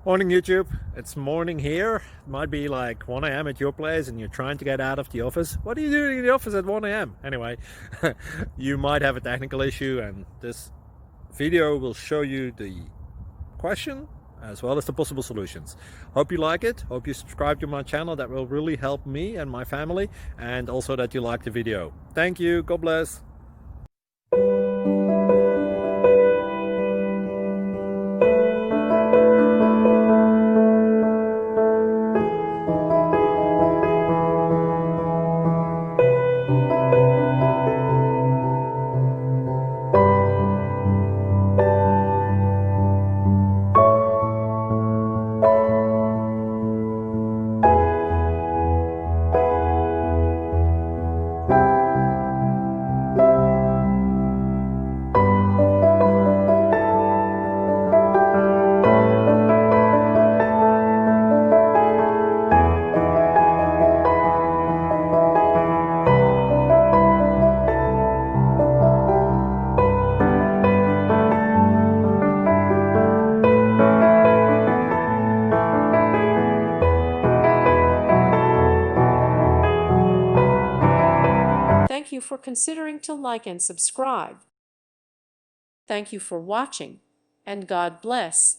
Morning YouTube, it's morning here. It might be like 1 a.m. at your place and you're trying to get out of the office. What are you doing in the office at 1 a.m.? Anyway, you might have a technical issue and this video will show you the question as well as the possible solutions. Hope you like it, hope you subscribe to my channel. That will really help me and my family, and also that you like the video. Thank you, God bless. Thank you for considering to like and subscribe. Thank you for watching, and God bless.